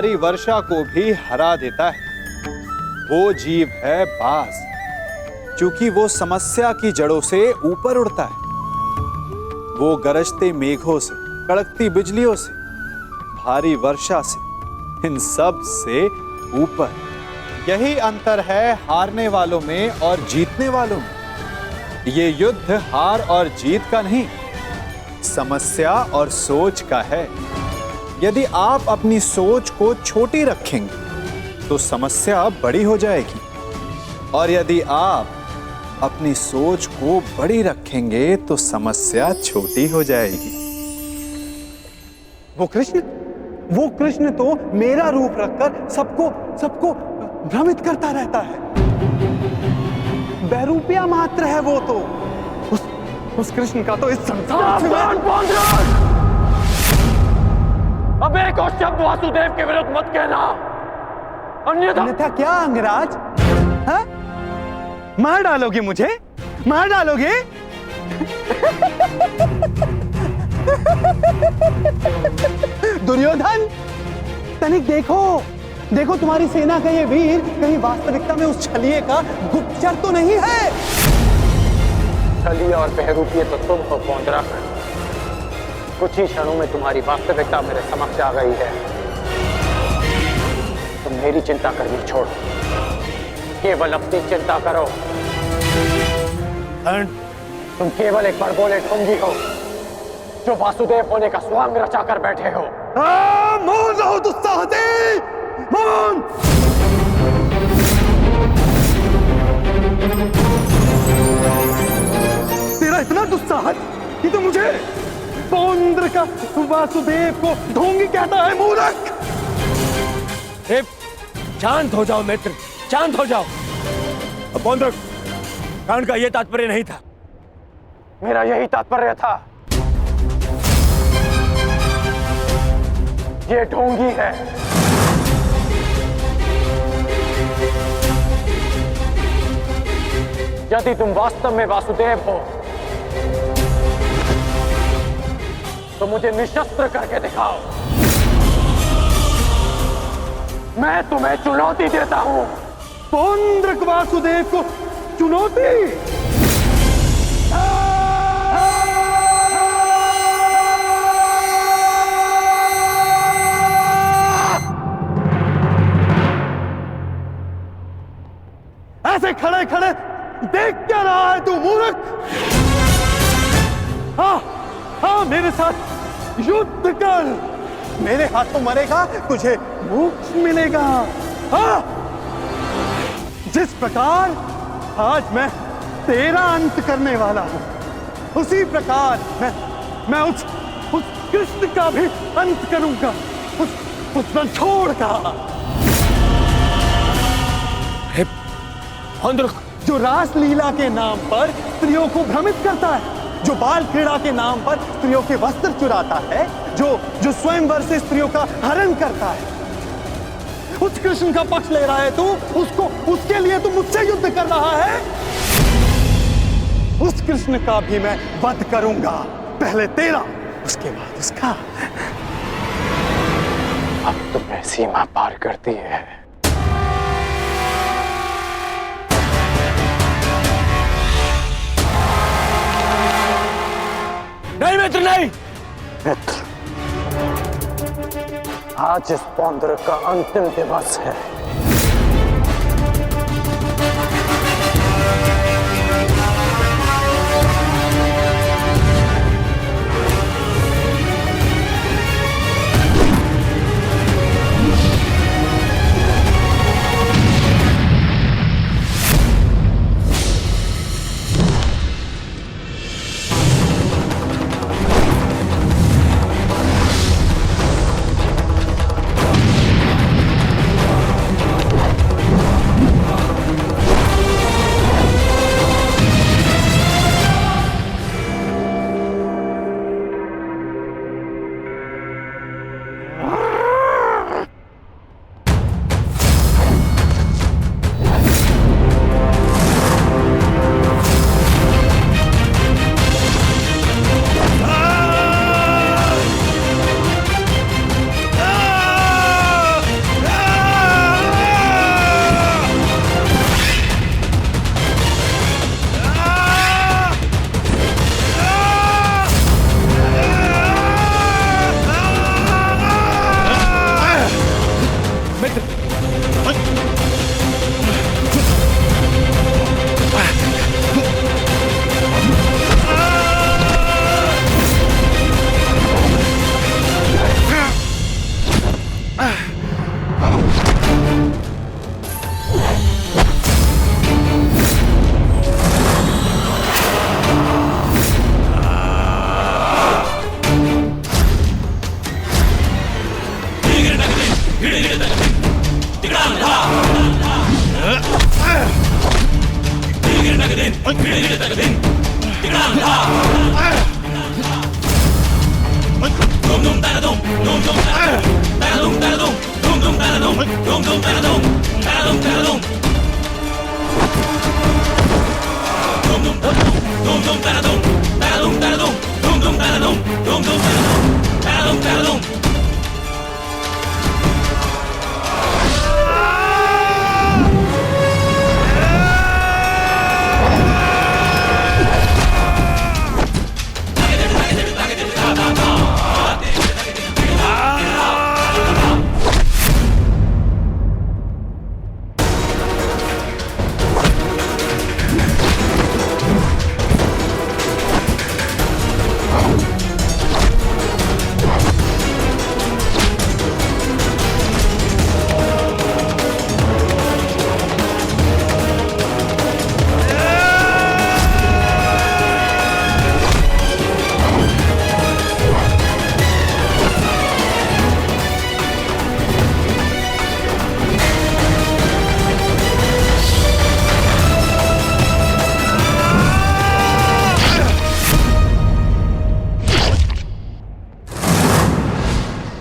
सारी वर्षा को भी हरा देता है। वो जीव है बाज, क्योंकि वो समस्या की जड़ों से ऊपर उड़ता है। वो गरजते मेघों से, कड़कती बिजलियों से, भारी वर्षा से, इन सब से ऊपर। यही अंतर है हारने वालों में और जीतने वालों में। ये युद्ध हार और जीत का नहीं, समस्या और सोच का है। यदि आप अपनी सोच को छोटी रखेंगे तो समस्या बड़ी हो जाएगी, और यदि आप अपनी सोच को बड़ी रखेंगे तो समस्या छोटी हो जाएगी। वो कृष्ण तो मेरा रूप रखकर सबको भ्रमित करता रहता है। बहरूपिया मात्र है वो तो। उस कृष्ण का तो इस संसार में अब एक और शब्द वासुदेव के विरुद्ध मत कहना, अन्यथा क्या अंगराज? हाँ? मार डालोगे मुझे? मार डालोगे? दुर्योधन, तनिक देखो तुम्हारी सेना का ये वीर कहीं वास्तविकता में उस छलिए का गुप्तचर तो नहीं है? छलिए और बहरूपिये तो तुम हो पौंडरक। कुछ ही क्षणों में तुम्हारी वास्तविकता मेरे समक्ष आ गई है। तुम मेरी चिंता करनी छोड़ो, केवल अपनी चिंता करो। तुम केवल एक बड़बोले ढोंगी हो जो वासुदेव होने का स्वांग रचा कर बैठे हो। मौन रहो दुस्साहसी, मौन! तेरा इतना दुस्साहस कि तो मुझे पौंद्र का वासुदेव को ढोंगी कहता है, मूर्ख! शांत हो जाओ मित्र, शांत हो जाओ। पौंद्र, कांड का यह तात्पर्य नहीं था। मेरा यही तात्पर्य था। ये ढोंगी है। यदि तुम वास्तव में वासुदेव हो तो मुझे निशस्त्र करके दिखाओ। मैं तुम्हें चुनौती देता हूं। पौंद्र वासुदेव को चुनौती? ऐसे खड़े खड़े देख क्या रहा है तू, मूर्ख? हाँ, मेरे साथ युद्ध कर। मेरे हाथों मरेगा, तुझे मोक्ष मिलेगा। हाँ, जिस प्रकार आज मैं तेरा अंत करने वाला हूं, उसी प्रकार मैं उस कृष्ण का भी अंत करूंगा, उस रणछोड़ का। जो रासलीला के नाम पर स्त्रियों को भ्रमित करता है, जो बाल क्रीड़ा के नाम पर स्त्रियों के वस्त्र चुराता है, जो स्वयंवर से स्त्रियों का हरण करता है, उस कृष्ण का पक्ष ले रहा है तू। उसके लिए तू मुझसे युद्ध कर रहा है। उस कृष्ण का भी मैं वध करूंगा, पहले तेरा, उसके बाद उसका। अब तुम्हें सीमा पार करती है। नहीं मित्र, नहीं मित्र, आज इस पौंद्र का अंतिम दिवस है।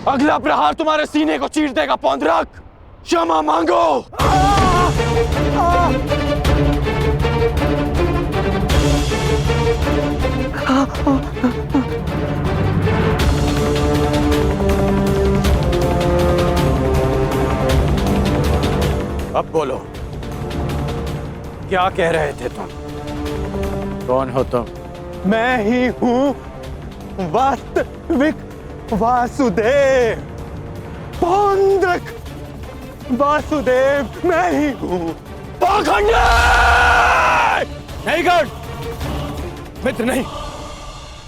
अगला प्रहार तुम्हारे सीने को चीर देगा पौंद्रक। क्षमा मांगो। अब बोलो, क्या कह रहे थे तुम? कौन हो तुम? मैं ही हूं वास्तविक वासुदेव। पौंद्रक वासुदेव मैं ही हूं। पाखंडी! नहीं गण, मित्र नहीं,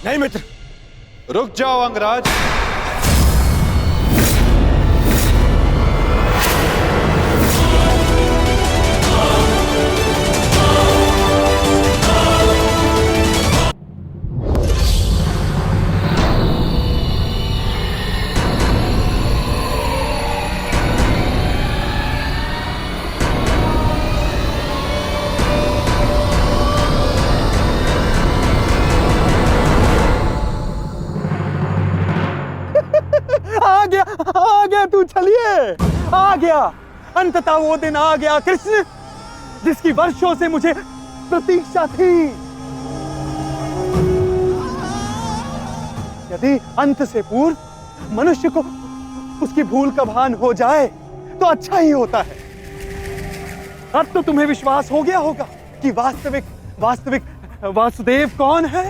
नहीं मित्र। रुक जाओ अंगराज। आ गया तू, चलिए आ गया। अंततः वो दिन आ गया कृष्ण, जिसकी वर्षों से मुझे प्रतीक्षा थी। यदि अंत से पूर्व मनुष्य को उसकी भूल का भान हो जाए तो अच्छा ही होता है। अब तो तुम्हें विश्वास हो गया होगा कि वास्तविक वासुदेव कौन है।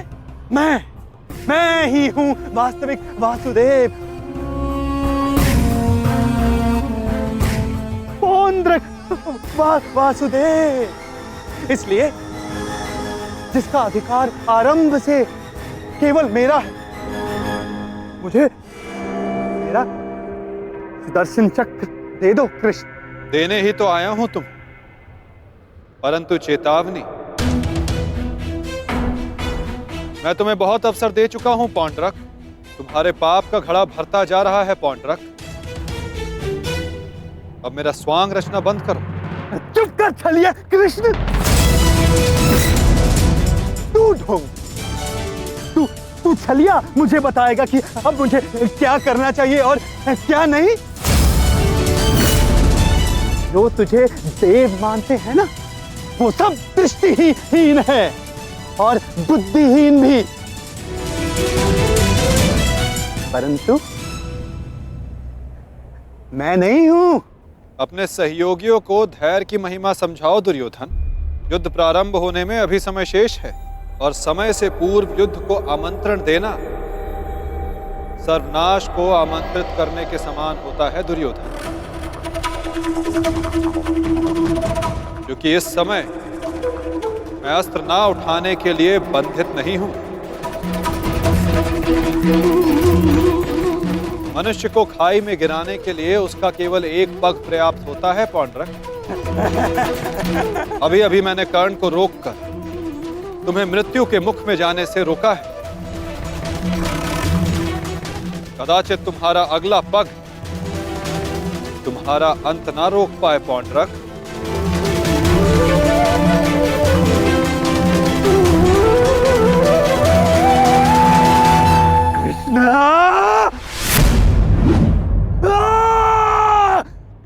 मैं ही हूं वास्तविक वासुदेव। पौंद्रक वासुदेव, इसलिए जिसका अधिकार आरंभ से केवल मेरा है। मुझे मेरा सुदर्शन चक्र दे दो कृष्ण। देने ही तो आया हूं तुम, परंतु चेतावनी, मैं तुम्हें बहुत अवसर दे चुका हूं पौंड्रक। तुम्हारे पाप का घड़ा भरता जा रहा है पौंड्रक। अब मेरा स्वांग रचना बंद करो। चुप कर छलिया कृष्ण। तू ढोंग, तू छलिया मुझे बताएगा कि अब मुझे क्या करना चाहिए और क्या नहीं। जो तुझे देव मानते हैं ना, वो सब दृष्टिहीन है और बुद्धिहीन भी। परंतु मैं नहीं हूं। अपने सहयोगियों को धैर्य की महिमा समझाओ दुर्योधन। युद्ध प्रारंभ होने में अभी समय शेष है और समय से पूर्व युद्ध को आमंत्रण देना सर्वनाश को आमंत्रित करने के समान होता है दुर्योधन। क्योंकि इस समय मैं अस्त्र ना उठाने के लिए बंधित नहीं हूं। मनुष्य को खाई में गिराने के लिए उसका केवल एक पग पर्याप्त होता है पौंड्रक। अभी अभी मैंने कर्ण को रोककर तुम्हें मृत्यु के मुख में जाने से रोका है। कदाचित तुम्हारा अगला पग तुम्हारा अंत ना रोक पाए पौंड्रक।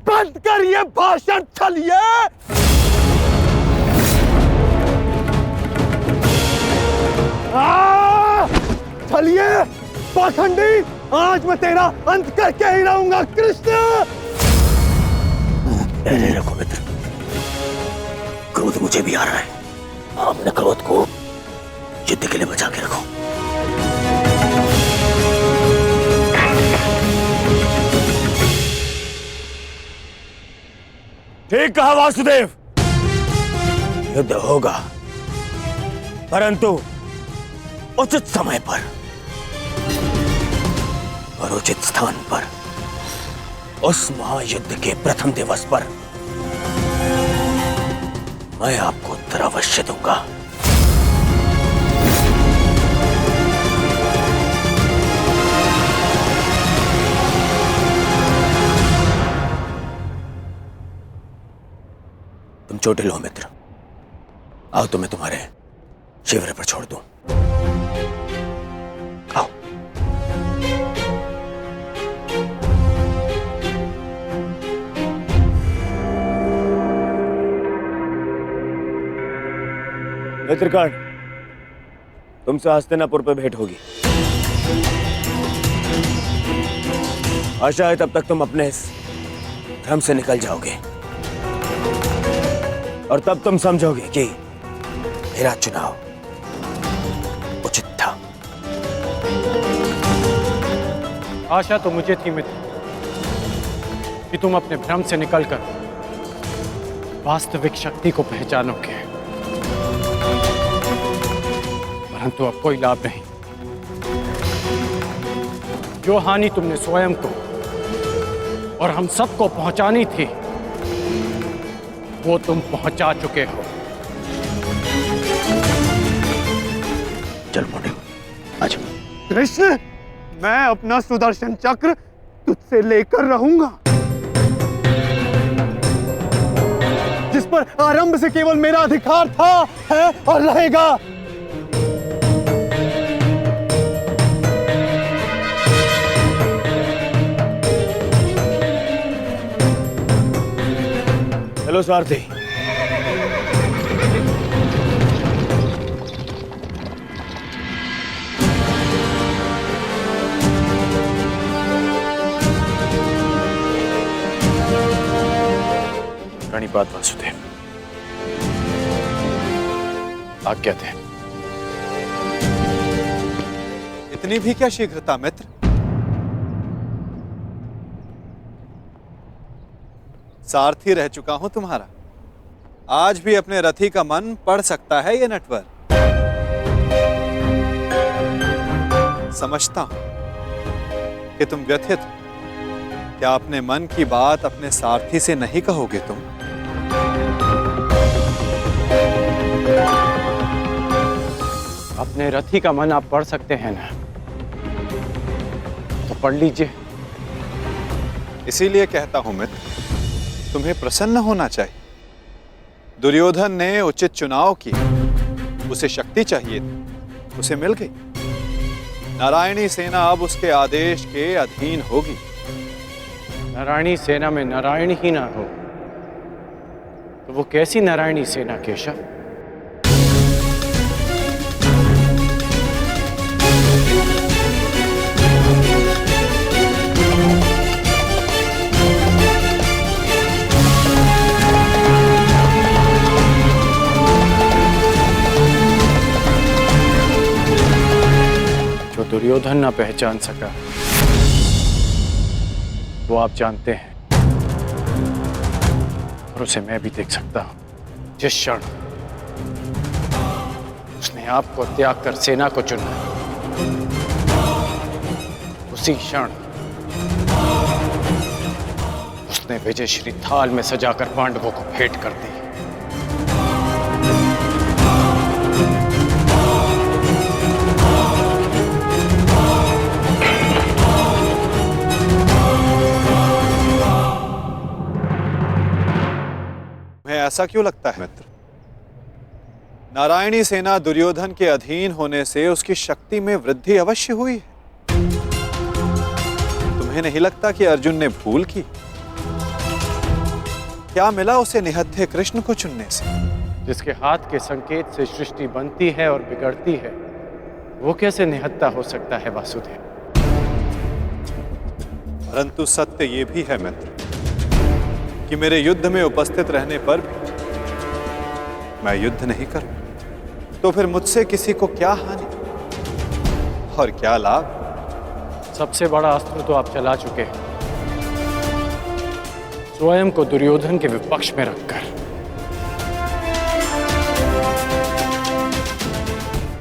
बंद कर ये भाषण छलिए। छलिए पाखंडी, आज मैं तेरा अंत करके ही रहूंगा कृष्ण। धैर्य रखो मित्र, क्रोध मुझे भी आ रहा है। अपने क्रोध को युद्ध के लिए बचा के रखो। ठीक कहा वासुदेव, युद्ध होगा, परंतु उचित समय पर और उचित स्थान पर। उस महायुद्ध के प्रथम दिवस पर मैं आपको उत्तर अवश्य दूंगा। तुम चोटिल हो मित्र, आओ तुम्हें तुम्हारे शिविर पर छोड़ दूं। आओ। मित्रकांड, तुमसे हस्तिनापुर पर भेंट होगी। आशा है तब तक तुम अपने इस भ्रम से निकल जाओगे और तब तुम समझोगे कि मेरा चुनाव उचित था। आशा तो मुझे थी मित्र कि तुम अपने भ्रम से निकलकर वास्तविक शक्ति को पहचानोगे, परंतु अब कोई लाभ नहीं। जो हानि तुमने स्वयं को और हम सबको पहुंचानी थी, वो तुम पहुंचा चुके हो। चल मोटे, आजा। कृष्ण, मैं अपना सुदर्शन चक्र तुझसे लेकर रहूंगा, जिस पर आरंभ से केवल मेरा अधिकार था, है और रहेगा। चलो सारथी। प्रणिपात वासुदेव, आज्ञा दें। इतनी भी क्या शीघ्रता मित्र? सारथी रह चुका हूं तुम्हारा, आज भी अपने रथी का मन पढ़ सकता है ये नटवर। समझता हूं कि तुम व्यथित हो। क्या अपने मन की बात अपने सारथी से नहीं कहोगे तुम? अपने रथी का मन आप पढ़ सकते हैं ना, तो पढ़ लीजिए। इसीलिए कहता हूं मित्र, तुम्हें प्रसन्न होना चाहिए। दुर्योधन ने उचित चुनाव किया, उसे शक्ति चाहिए थी, उसे मिल गई। नारायणी सेना अब उसके आदेश के अधीन होगी। नारायणी सेना में नारायण ही ना हो तो वो कैसी नारायणी सेना केशव? जो दुर्योधन ना पहचान सका वो आप जानते हैं, और उसे मैं भी देख सकता हूं। जिस क्षण उसने आपको त्याग कर सेना को चुना, उसी क्षण उसने विजयश्री थाल में सजाकर पांडवों को भेंट कर दी। ऐसा क्यों लगता है मित्र? नारायणी सेना दुर्योधन के अधीन होने से उसकी शक्ति में वृद्धि अवश्य हुई है, तुम्हें नहीं लगता कि अर्जुन ने भूल की? क्या मिला उसे निहत्थे कृष्ण को चुनने से? जिसके हाथ के संकेत से सृष्टि बनती है और बिगड़ती है, वो कैसे निहत्था हो सकता है वासुदेव? परंतु सत्य ये भी है मित्र कि मेरे युद्ध में उपस्थित रहने पर भी मैं युद्ध नहीं करूं, तो फिर मुझसे किसी को क्या हानि और क्या लाभ? सबसे बड़ा अस्त्र तो आप चला चुके हैं, स्वयं को दुर्योधन के विपक्ष में रखकर।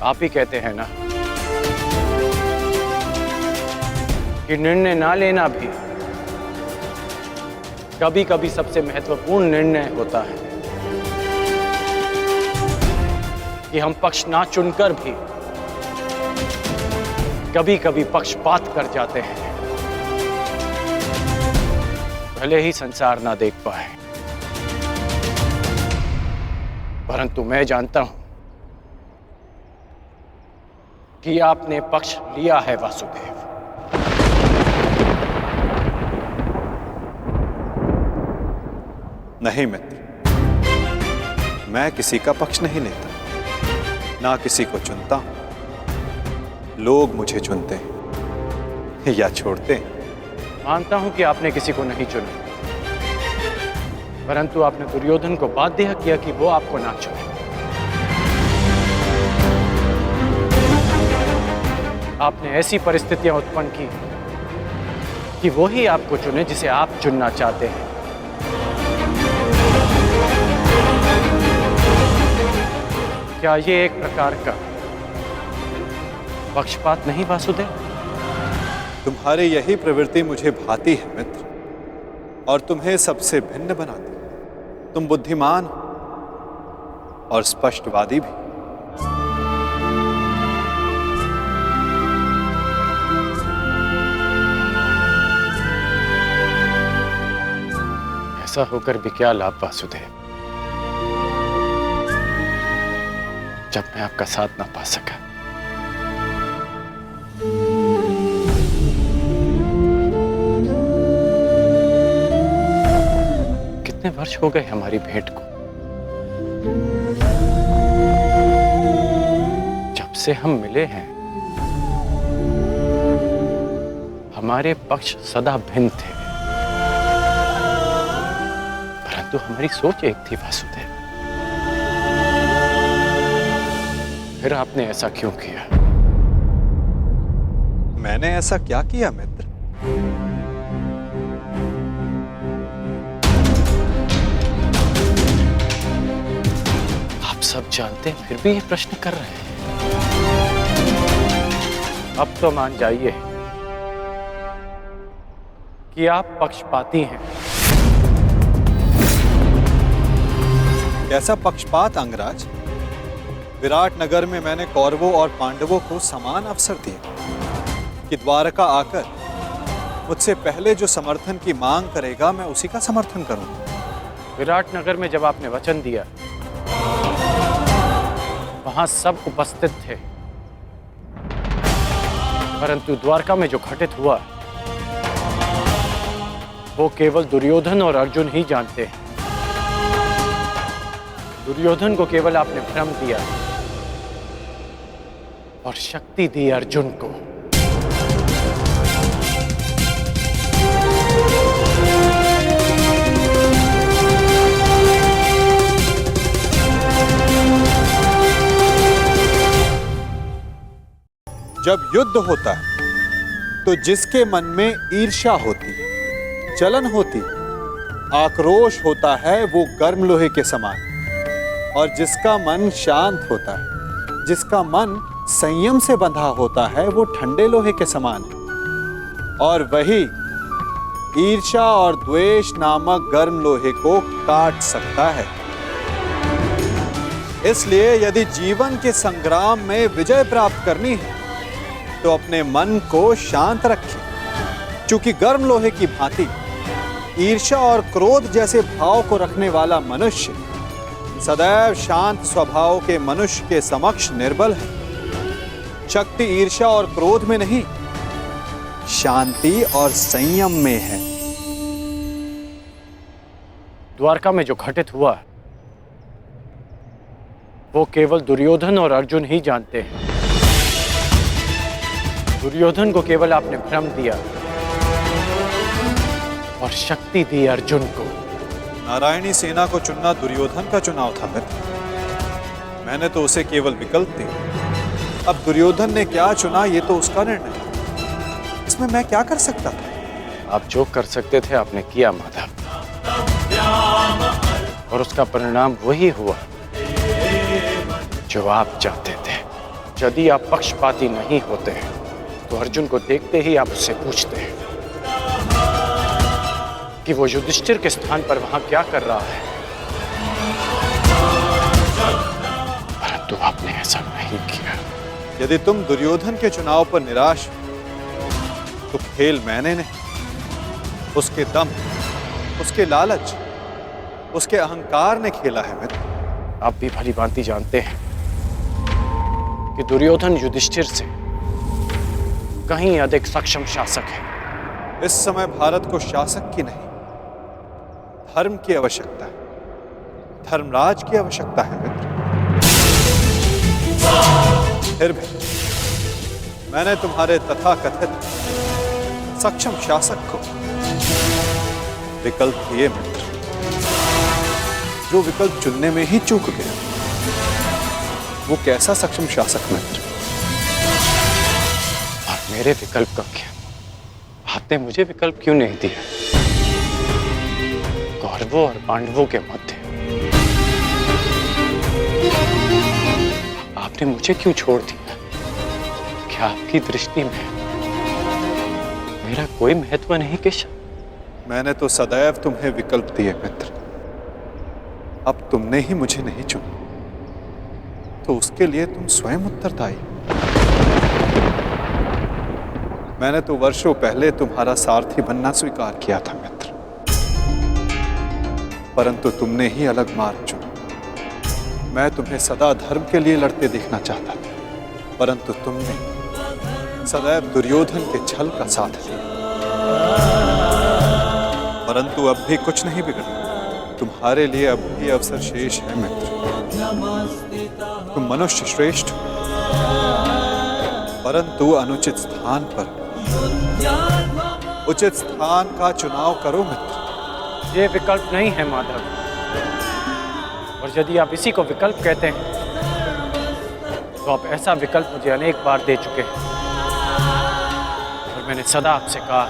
आप ही कहते हैं ना कि निर्णय ना लेना भी कभी कभी सबसे महत्वपूर्ण निर्णय होता है, कि हम पक्ष ना चुनकर भी कभी कभी पक्षपात कर जाते हैं, भले ही संसार ना देख पाए। परंतु मैं जानता हूं कि आपने पक्ष लिया है वासुदेव। नहीं मित्र, मैं किसी का पक्ष नहीं लेता, ना किसी को चुनता हूं। लोग मुझे चुनते हैं या छोड़ते हैं। मानता हूं कि आपने किसी को नहीं चुना, परंतु आपने दुर्योधन को बाध्य किया कि वो आपको ना चुने। आपने ऐसी परिस्थितियां उत्पन्न की कि वो ही आपको चुने जिसे आप चुनना चाहते हैं। क्या ये एक प्रकार का पक्षपात नहीं वासुदेव? तुम्हारी यही प्रवृत्ति मुझे भाती है मित्र, और तुम्हें सबसे भिन्न बनाती है। तुम बुद्धिमान और स्पष्टवादी भी। ऐसा होकर भी क्या लाभ वासुदेव, जब मैं आपका साथ ना पा सका। कितने वर्ष हो गए हमारी भेंट को, जब से हम मिले हैं हमारे पक्ष सदा भिन्न थे, परंतु हमारी सोच एक थी वासुदेव। फिर आपने ऐसा क्यों किया? मैंने ऐसा क्या किया मित्र? आप सब जानते हैं फिर भी ये प्रश्न कर रहे हैं। अब तो मान जाइए कि आप पक्षपाती हैं। कैसा पक्षपात अंगराज? विराट नगर में मैंने कौरवों और पांडवों को समान अवसर दिया कि द्वारका आकर मुझसे पहले जो समर्थन की मांग करेगा मैं उसी का समर्थन करूंगा। विराट नगर में जब आपने वचन दिया, वहां सब उपस्थित थे, परंतु द्वारका में जो घटित हुआ वो केवल दुर्योधन और अर्जुन ही जानते हैं। दुर्योधन को केवल आपने भ्रम दिया और शक्ति दी अर्जुन को। जब युद्ध होता है तो जिसके मन में ईर्ष्या होती, जलन होती, आक्रोश होता है, वो गर्म लोहे के समान, और जिसका मन शांत होता है, जिसका मन संयम से बंधा होता है, वो ठंडे लोहे के समान है। और वही ईर्ष्या और द्वेष नामक गर्म लोहे को काट सकता है। इसलिए यदि जीवन के संग्राम में विजय प्राप्त करनी है तो अपने मन को शांत रखें, क्योंकि गर्म लोहे की भांति ईर्ष्या और क्रोध जैसे भाव को रखने वाला मनुष्य सदैव शांत स्वभाव के मनुष्य के समक्ष निर्बल है। शक्ति ईर्ष्या और क्रोध में नहीं, शांति और संयम में है। द्वारका में जो घटित हुआ वो केवल दुर्योधन और अर्जुन ही जानते हैं। दुर्योधन को केवल आपने भ्रम दिया और शक्ति दी अर्जुन को। नारायणी सेना को चुनना दुर्योधन का चुनाव था मित्र। मैंने तो उसे केवल विकल्प दिए। अब दुर्योधन ने क्या चुना ये तो उसका निर्णय है। इसमें मैं क्या कर सकता था? आप जो कर सकते थे आपने किया माधव, और उसका परिणाम वही हुआ जो आप चाहते थे। यदि आप पक्षपाती नहीं होते तो अर्जुन को देखते ही आप उससे पूछते कि वो युधिष्ठिर के स्थान पर वहां क्या कर रहा है, परंतु आपने ऐसा नहीं किया। यदि तुम दुर्योधन के चुनाव पर निराश हो तो खेल मैंने नहीं, उसके दम, उसके लालच, उसके अहंकार ने खेला है मित्र। आप भी भली भांति जानते हैं कि दुर्योधन युधिष्ठिर से कहीं अधिक सक्षम शासक है। इस समय भारत को शासक की नहीं, धर्म की आवश्यकता है, धर्मराज की आवश्यकता है मित्र। फिर भी मैंने तुम्हारे तथाकथित सक्षम शासक को विकल्प दिए मित्र, जो विकल्प चुनने में ही चूक गया। वो कैसा सक्षम शासक मित्र? और मेरे विकल्प का क्या? आपने मुझे विकल्प क्यों नहीं दिया? कौरवों और पांडवों के मध्य आपने मुझे क्यों छोड़ दिया? क्या आपकी दृष्टि में मेरा कोई महत्व नहीं केशव? मैंने तो सदैव तुम्हें विकल्प दिए मित्र। अब तुमने ही मुझे नहीं चुना तो उसके लिए तुम स्वयं उत्तरदायी। मैंने तो वर्षों पहले तुम्हारा सारथी बनना स्वीकार किया था मित्र, परंतु तुमने ही अलग मार्ग चुना। मैं तुम्हें सदा धर्म के लिए लड़ते देखना चाहता था, परंतु तुमने सदैव दुर्योधन के छल का साथ दिया। परंतु अब भी कुछ नहीं बिगड़ा। तुम्हारे लिए अब भी अवसर शेष है मित्र। तुम मनुष्य श्रेष्ठ हो, परंतु अनुचित स्थान पर। उचित स्थान का चुनाव करो मित्र। ये विकल्प नहीं है माधव, और यदि आप इसी को विकल्प कहते हैं तो आप ऐसा विकल्प मुझे अनेक बार दे चुके हैं, और मैंने सदा आपसे कहा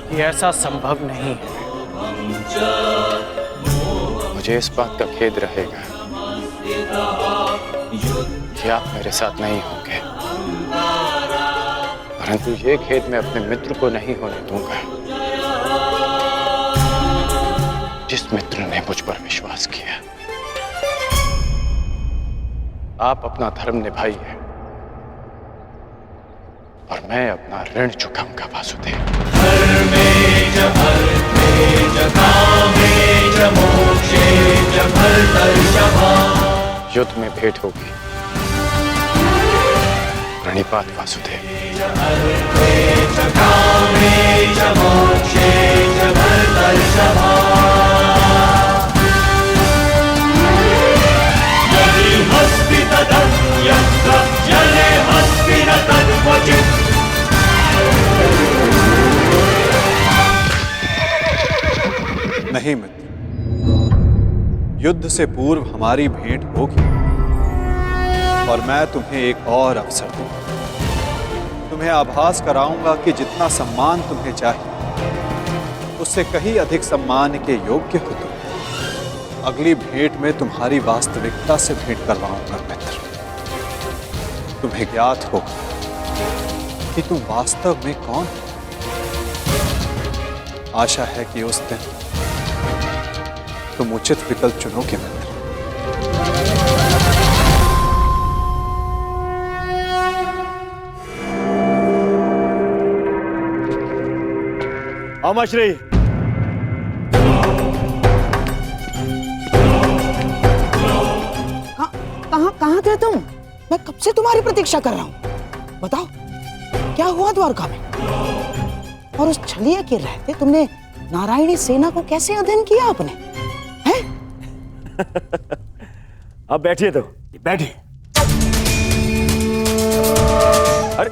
कि ऐसा संभव नहीं है। मुझे इस बात का खेद रहेगा कि आप मेरे साथ नहीं होंगे, परंतु ये खेद मैं अपने मित्र को नहीं होने दूंगा, जिस मित्र ने मुझ पर विश्वास किया। आप अपना धर्म निभाइए और मैं अपना ऋण चुकाऊंगा वासुदेव। युद्ध में भेंट होगी। प्रणिपात वासुदेव। नहीं मित्र, युद्ध से पूर्व हमारी भेंट होगी और मैं तुम्हें एक और अवसर दूंगा। तुम्हें आभास कराऊंगा कि जितना सम्मान तुम्हें चाहिए उससे कहीं अधिक सम्मान के योग्य हो तुम। अगली भेंट में तुम्हारी वास्तविकता से भेंट करवाऊंगा मित्र। तुम्हें ज्ञात होगा कि तुम वास्तव में कौन हो। आशा है कि उस दिन तुम उचित विकल्प चुनोगे मित्र। अमश्री, कहाँ थे तुम? मैं कब से तुम्हारी प्रतीक्षा कर रहा हूँ। बताओ। क्या हुआ द्वारका में? और उस छलिया के रहते तुमने नारायणी सेना को कैसे अध्ययन किया आपने? हैं? अब बैठिए तो, बैठिए। अरे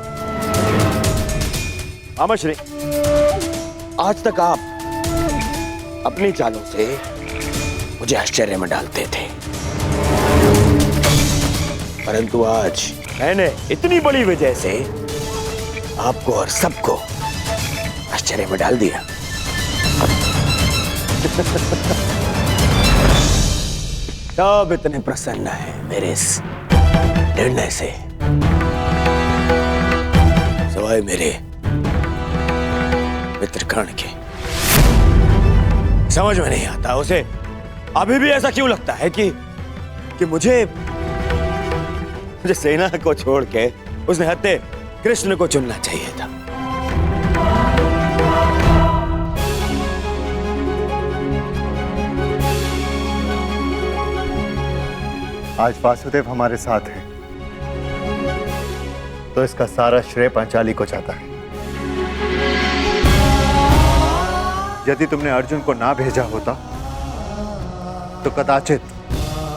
मामाश्री, आज तक आप अपनी चालों से मुझे आश्चर्य में डालते थे, परंतु आज मैंने इतनी बड़ी वजह से आपको और सबको आश्चर्य में डाल दिया। सब इतने प्रसन्न है मेरे इस निर्णय से, सवाए मेरे मित्र कर्ण के। समझ में नहीं आता उसे अभी भी ऐसा क्यों लगता है कि मुझे सेना को छोड़ के उसने हत्या कृष्ण को चुनना चाहिए था। आज वासुदेव हमारे साथ है, तो इसका सारा श्रेय पांचाली को जाता है। यदि तुमने अर्जुन को ना भेजा होता तो कदाचित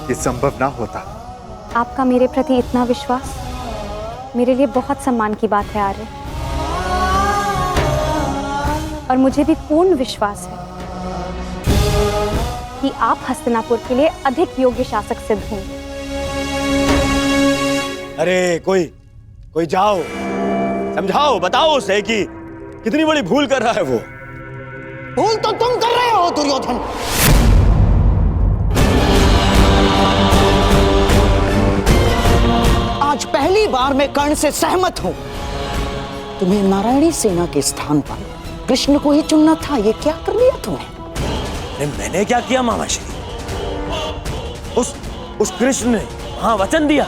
ये संभव ना होता। आपका मेरे प्रति इतना विश्वास मेरे लिए बहुत सम्मान की बात है आर्य, और मुझे भी पूर्ण विश्वास है कि आप हस्तिनापुर के लिए अधिक योग्य शासक सिद्ध होंगे। अरे कोई जाओ, समझाओ, बताओ उसे कि कितनी बड़ी भूल कर रहा है वो। भूल तो तुम कर रहे हो दुर्योधन। आज पहली बार मैं कर्ण से सहमत हूं। तुम्हें नारायणी सेना के स्थान पर कृष्ण को ही चुनना था। ये क्या कर लिया तुमने? अरे मैंने क्या किया मामाश्री? उस कृष्ण ने वहां वचन दिया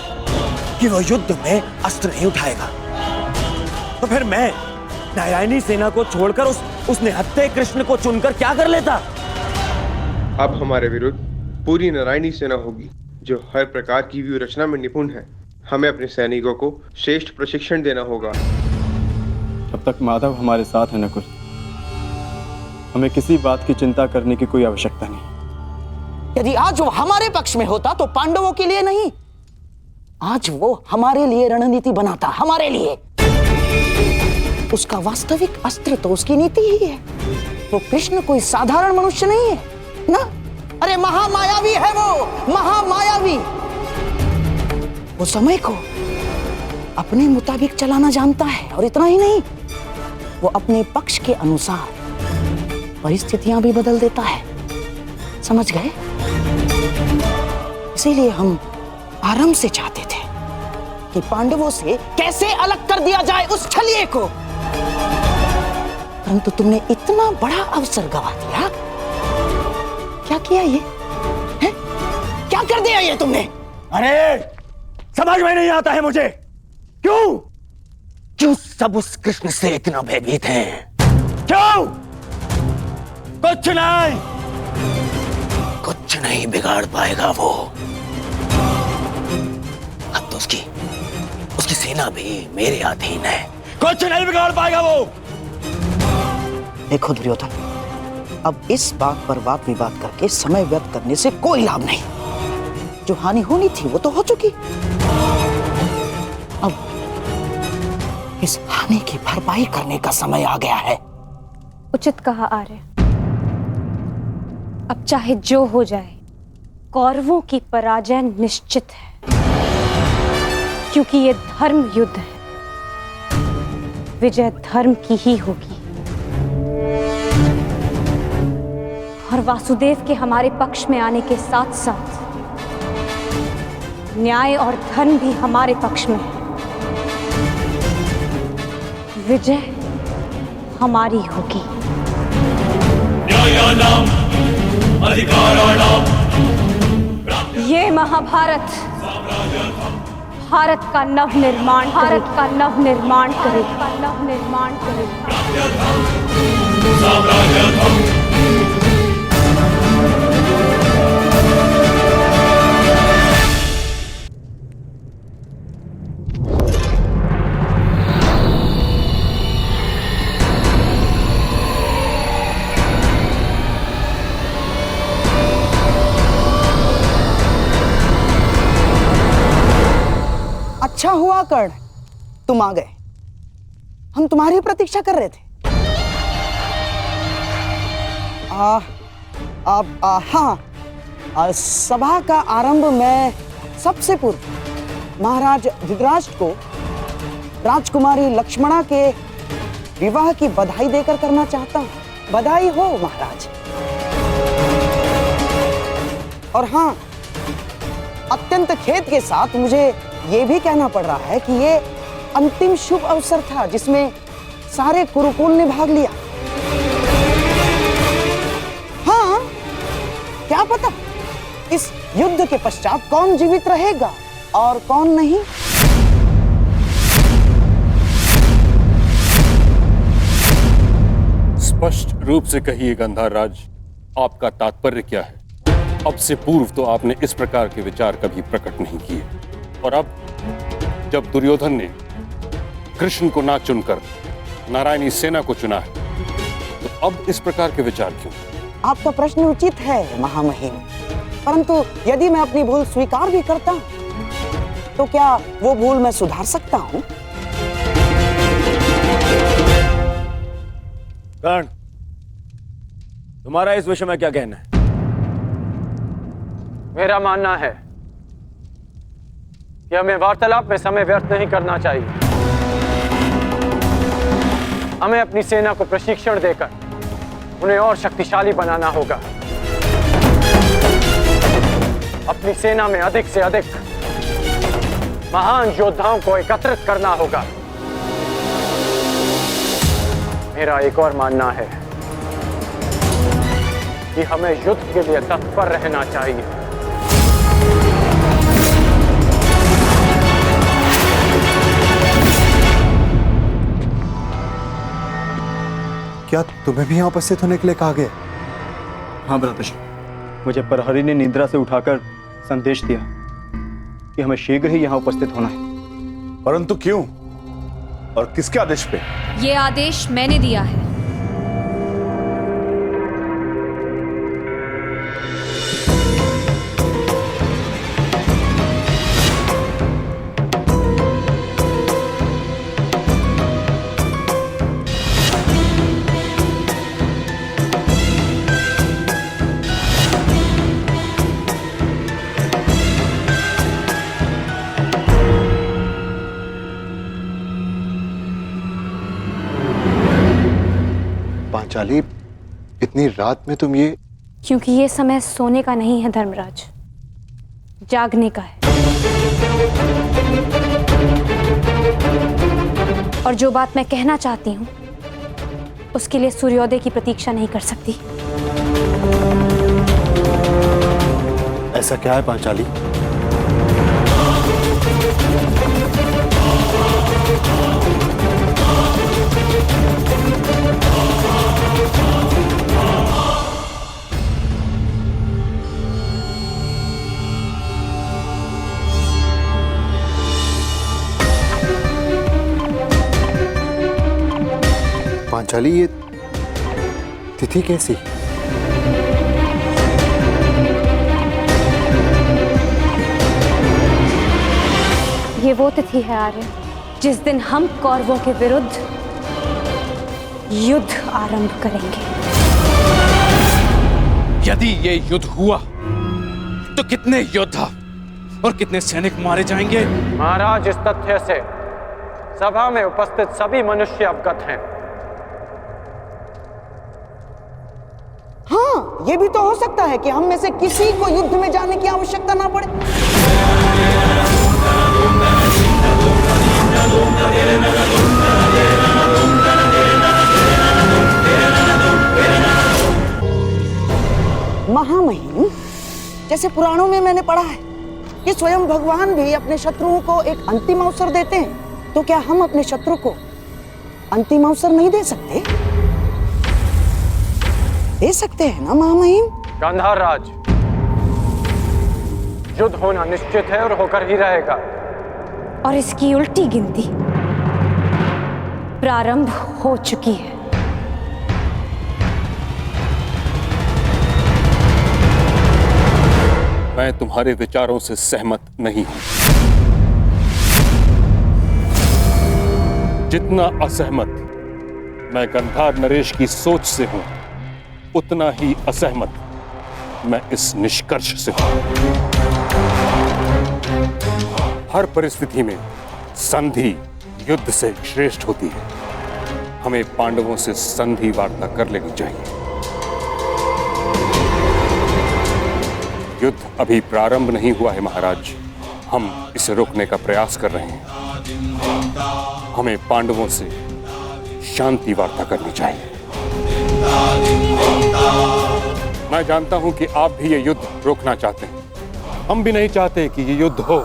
कि वो युद्ध में अस्त्र नहीं उठाएगा, तो फिर मैं नारायणी सेना को छोड़कर उस निहत्थे कृष्ण को चुनकर क्या कर लेता? अब हमारे विरुद्ध पूरी नारायणी सेना होगी जो हर प्रकार की व्यूह रचना में निपुण है। हमें अपने सैनिकों को श्रेष्ठ प्रशिक्षण देना होगा। जब तक माधव हमारे साथ है नकुल, हमें किसी बात की चिंता करने की कोई आवश्यकता नहीं। यदि आज वो हमारे पक्ष में होता तो पांडवों के लिए नहीं, आज वो हमारे लिए रणनीति बनाता, हमारे लिए। उसका वास्तविक अस्त्र तो उसकी नीति ही है। वो कृष्ण कोई साधारण मनुष्य नहीं है ना। अरे महामायावी है वो, महामायावी। वो समय को अपने मुताबिक चलाना जानता है, और इतना ही नहीं, वो अपने पक्ष के अनुसार परिस्थितियां भी बदल देता है। समझ गए? इसीलिए हम आरंभ से चाहते थे कि पांडवों से कैसे अलग कर दिया जाए उस छलिए को, परंतु तुमने इतना बड़ा अवसर गवा दिया। क्या किया ये है? क्या कर दिया ये तुमने? अरे समझ में नहीं आता है मुझे, क्यों सब उस कृष्ण से इतना भयभीत हैं? क्यों? कुछ नहीं बिगाड़ पाएगा वो। अब तो उसकी सेना भी मेरे अधीन है। कुछ नहीं बिगाड़ पाएगा वो। देखो दुर्योधन, अब इस बात पर वाद विवाद करके समय व्यर्थ करने से कोई लाभ नहीं। जो हानि होनी थी वो तो हो चुकी। अब इस हानि की भरपाई करने का समय आ गया है। उचित कहा आर्य। अब चाहे जो हो जाए, कौरवों की पराजय निश्चित है, क्योंकि ये धर्म युद्ध है। विजय धर्म की ही होगी, और वासुदेव के हमारे पक्ष में आने के साथ साथ न्याय और धर्म भी हमारे पक्ष में है। विजय हमारी होगी। न्यायानाम अधिकाराणाम ये महाभारत भारत का नव निर्माण करेगा। अच्छा हुआ कर्ण, तुम आ गए। हम तुम्हारी प्रतीक्षा कर रहे थे। हाँ, सभा का आरंभ मैं सबसे पूर्व महाराज धृतराष्ट्र को राजकुमारी लक्ष्मणा के विवाह की बधाई देकर करना चाहता हूं। बधाई हो महाराज। और हाँ, अत्यंत खेद के साथ मुझे यह भी कहना पड़ रहा है कि ये अंतिम शुभ अवसर था जिसमें सारे कुरुकुल ने भाग लिया। हाँ, क्या पता इस युद्ध के पश्चात कौन जीवित रहेगा और कौन नहीं। स्पष्ट रूप से कहिए गंधार राज, आपका तात्पर्य क्या है? अब से पूर्व तो आपने इस प्रकार के विचार कभी प्रकट नहीं किए, और अब जब दुर्योधन ने कृष्ण को ना चुनकर नारायणी सेना को चुना है, तो अब इस प्रकार के विचार क्यों? आपका प्रश्न उचित है महामहिम, परंतु यदि मैं अपनी भूल स्वीकार भी करता हूं तो क्या वो भूल मैं सुधार सकता हूं? कर्ण, तुम्हारा इस विषय में क्या कहना है? मेरा मानना है कि हमें वार्तालाप में समय व्यर्थ नहीं करना चाहिए। हमें अपनी सेना को प्रशिक्षण देकर उन्हें और शक्तिशाली बनाना होगा। अपनी सेना में अधिक से अधिक महान योद्धाओं को एकत्रित करना होगा। मेरा एक और मानना है कि हमें युद्ध के लिए तत्पर रहना चाहिए। क्या तुम्हें भी यहाँ उपस्थित होने के लिए कहा गया? हाँ भ्राताश्री, मुझे प्रहरी ने निद्रा से उठाकर संदेश दिया कि हमें शीघ्र ही यहाँ उपस्थित होना है। परंतु क्यों और किसके आदेश पे? ये आदेश मैंने दिया है। पांचाली, इतनी रात में तुम ये? क्योंकि ये समय सोने का नहीं है धर्मराज, जागने का है। और जो बात मैं कहना चाहती हूं उसके लिए सूर्योदय की प्रतीक्षा नहीं कर सकती। ऐसा क्या है पांचाली? पांचाली, ये तिथि कैसी? ये वो तिथि है आर्य जिस दिन हम कौरवों के विरुद्ध युद्ध आरंभ करेंगे। यदि ये युद्ध हुआ तो कितने योद्धा और कितने सैनिक मारे जाएंगे? महाराज, इस तथ्य से सभा में उपस्थित सभी मनुष्य अवगत हैं। हाँ, ये भी तो हो सकता है कि हम में से किसी को युद्ध में जाने की आवश्यकता ना पड़े। महामहिम, जैसे पुराणों में मैंने पढ़ा है कि स्वयं भगवान भी अपने शत्रुओं को एक अंतिम अवसर देते हैं, तो क्या हम अपने शत्रु को अंतिम अवसर नहीं दे सकते? दे सकते हैं ना महामहिम? गांधार राज, युद्ध होना निश्चित है और होकर ही रहेगा। और इसकी उल्टी गिनती प्रारंभ हो चुकी है। मैं तुम्हारे विचारों से सहमत नहीं हूं। जितना असहमत मैं गंधार नरेश की सोच से हूं, उतना ही असहमत मैं इस निष्कर्ष से हूं। हर परिस्थिति में संधि युद्ध से श्रेष्ठ होती है। हमें पांडवों से संधि वार्ता कर लेनी चाहिए। युद्ध अभी प्रारंभ नहीं हुआ है महाराज, हम इसे रोकने का प्रयास कर रहे हैं। हमें पांडवों से शांति वार्ता करनी चाहिए। मैं जानता हूं कि आप भी ये युद्ध रोकना चाहते हैं, हम भी नहीं चाहते कि ये युद्ध हो।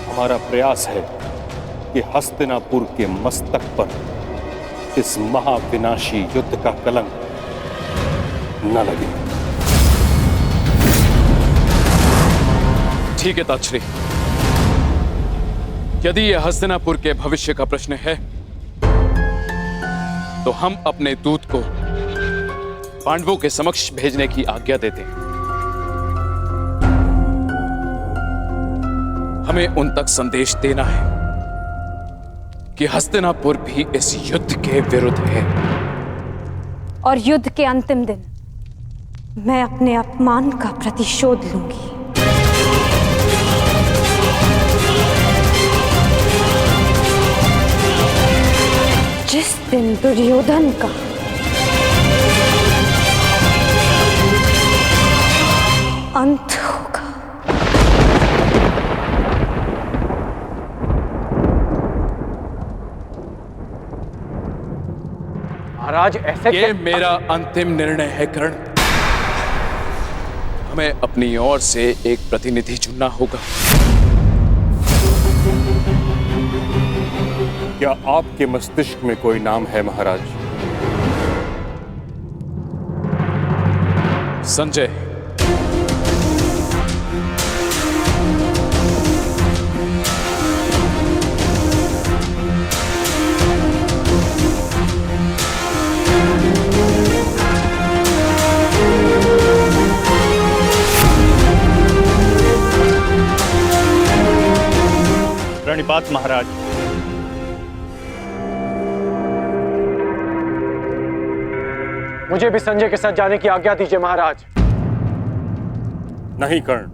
हमारा प्रयास है कि हस्तिनापुर के मस्तक पर इस महाविनाशी युद्ध का कलंक न लगे। ठीक है ताक्षरी, यदि यह हस्तिनापुर के भविष्य का प्रश्न है तो हम अपने दूत को पांडवों के समक्ष भेजने की आज्ञा देते हैं। हमें उन तक संदेश देना है कि हस्तिनापुर भी इस युद्ध के विरुद्ध है। और युद्ध के अंतिम दिन मैं अपने अपमान का प्रतिशोध लूंगी। जिस दिन दुर्योधन का अंत होगा। महाराज ऐसे ये मेरा अंतिम निर्णय है कर्ण। हमें अपनी ओर से एक प्रतिनिधि चुनना होगा। क्या आपके मस्तिष्क में कोई नाम है महाराज? संजय। प्रणिपात महाराज। मुझे भी संजय के साथ जाने की आज्ञा दीजिए महाराज। नहीं कर्ण,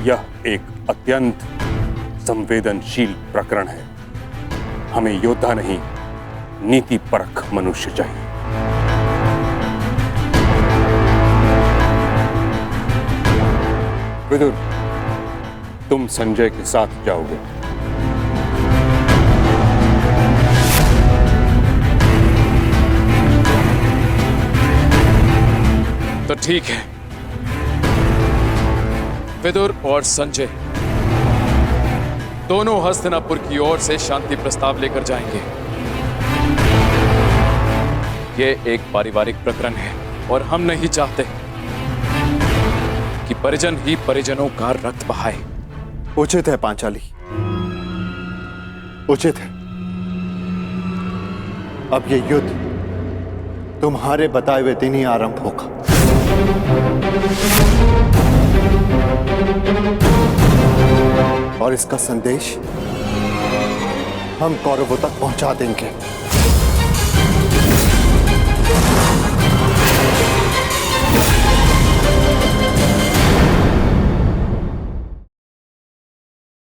यह एक अत्यंत संवेदनशील प्रकरण है। हमें योद्धा नहीं, नीति परख मनुष्य चाहिए। विदुर, तुम संजय के साथ जाओगे। तो ठीक है, विदुर और संजय दोनों हस्तिनापुर की ओर से शांति प्रस्ताव लेकर जाएंगे। यह एक पारिवारिक प्रकरण है और हम नहीं चाहते कि परिजन ही परिजनों का रक्त बहाए। उचित है पांचाली, उचित है। अब ये युद्ध तुम्हारे बताए हुए दिन ही आरंभ होगा। और इसका संदेश हम कौरवों तक पहुंचा देंगे।